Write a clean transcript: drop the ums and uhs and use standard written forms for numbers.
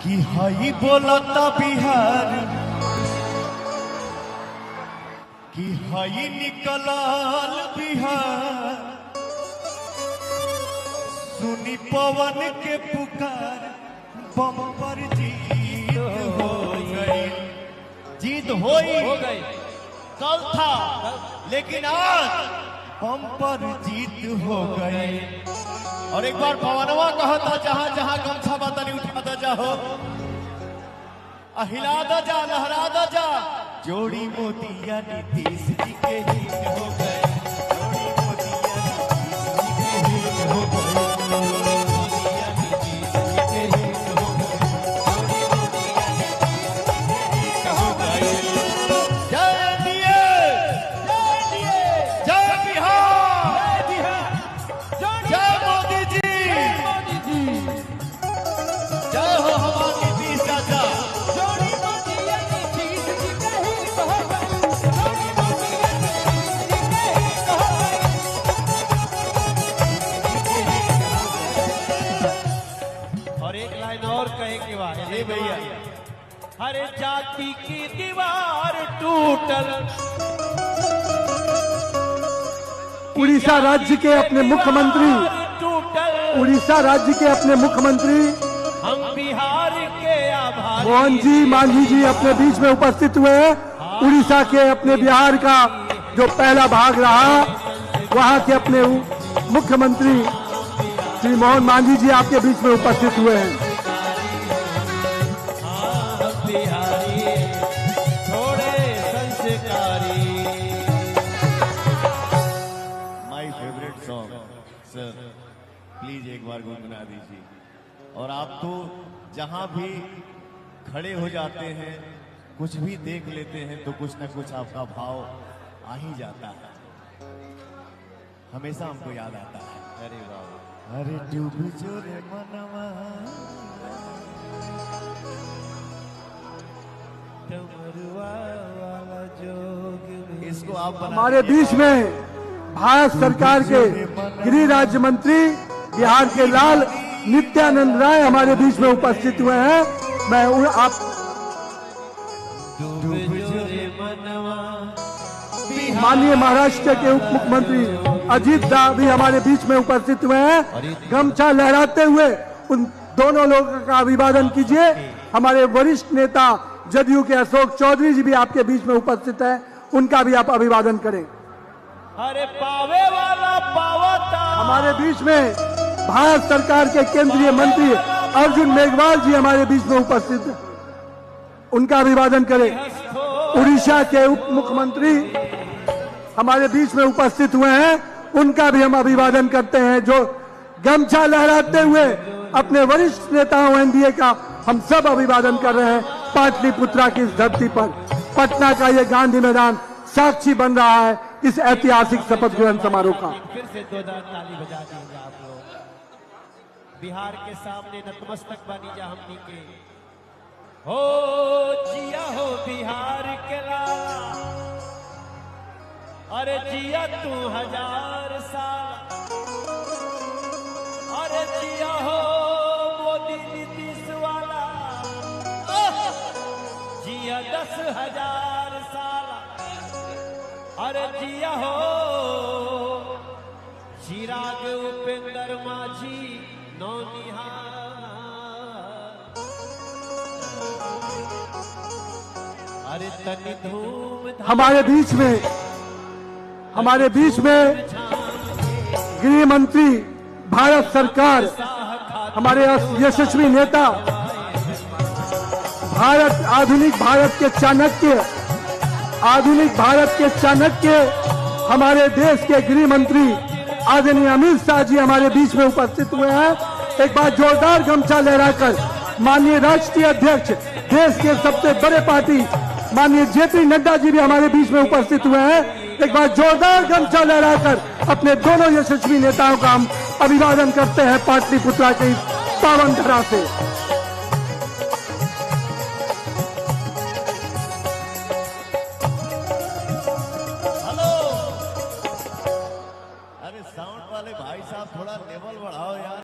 कि हई बोलता बिहार कि हई निकलल बिहार सुनी पवन के पुकार बम पर जीत हो गई। जीत हो गई कल था लेकिन आज बम पर जीत हो गई। और एक बार पवनवा कहा था जहां जहां गमछा बतनी उठा जाओ हिला जा लहरा जा। जोड़ी मोतिया नीतीश जी के हिट हो गए। जोड़ी मोतिया नीतीश जी के हिट हो गए। भैया हर जाति की दीवार टूटल। उड़ीसा राज्य के अपने मुख्यमंत्री उड़ीसा राज्य के अपने मुख्यमंत्री हम बिहार के आभारी मोहन जी मांझी जी अपने बीच में उपस्थित हुए। उड़ीसा के अपने बिहार का जो पहला भाग रहा वहां के अपने मुख्यमंत्री श्री मोहन मांझी जी आपके बीच में उपस्थित हुए हैं। सर प्लीज एक बार गुनगुना दीजिए। और आप तो जहां भी खड़े हो जाते हैं कुछ भी देख लेते हैं तो कुछ ना कुछ आपका भाव आ ही जाता है। हमेशा हमको याद आता है अरे वाह अरे डूब जो रे मनवा वाला जोग। इसको आप हमारे बीच में भारत सरकार के गृह राज्य मंत्री बिहार के लाल नित्यानंद राय हमारे बीच में उपस्थित हुए हैं। मैं आप माननीय महाराष्ट्र के उप मुख्यमंत्री अजीत दा भी हमारे बीच में उपस्थित हुए हैं। गमछा लहराते हुए उन दोनों लोगों का अभिवादन कीजिए। हमारे वरिष्ठ नेता जदयू के अशोक चौधरी जी भी आपके बीच में उपस्थित हैं, उनका भी आप अभिवादन करें। अरे पावे वाला पावता। हमारे बीच में भारत सरकार के केंद्रीय मंत्री अर्जुन मेघवाल जी हमारे बीच में उपस्थित हैं, उनका अभिवादन करें। उड़ीसा के उप मुख्यमंत्री हमारे बीच में उपस्थित हुए हैं, उनका भी हम अभिवादन करते हैं, जो गमछा लहराते हुए अपने वरिष्ठ नेताओं एनडीए का हम सब अभिवादन कर रहे हैं। पाटलिपुत्रा की इस धरती पर पटना का ये गांधी मैदान साक्षी बन रहा है इस ऐतिहासिक शपथ ग्रहण समारोह का। फिर से दो ताली बजा दीजिए आप लोग। बिहार के सामने नतमस्तक बनी जा हमनी के हो जिया हो बिहार के लाला। अरे जिया तू 1000 साल। अरे जिया हो मोदी नीतीश वाला। जिया 10,000 साल। अरे जिया हो चिराग उपेंद्र माझी नौनिहाल। अरे तनी धूम हमारे बीच में गृह मंत्री भारत सरकार हमारे यशस्वी नेता आधुनिक भारत के चाणक्य हमारे देश के गृह मंत्री आदरणीय अमित शाह जी हमारे बीच में उपस्थित हुए हैं। एक बार जोरदार गमछा लहराकर माननीय राष्ट्रीय अध्यक्ष देश के सबसे बड़े पार्टी माननीय जेपी नड्डा जी भी हमारे बीच में उपस्थित हुए हैं। एक बार जोरदार गमछा लहराकर अपने दोनों यशस्वी नेताओं का हम अभिवादन करते हैं पाटलिपुत्रा की पावन धरा से।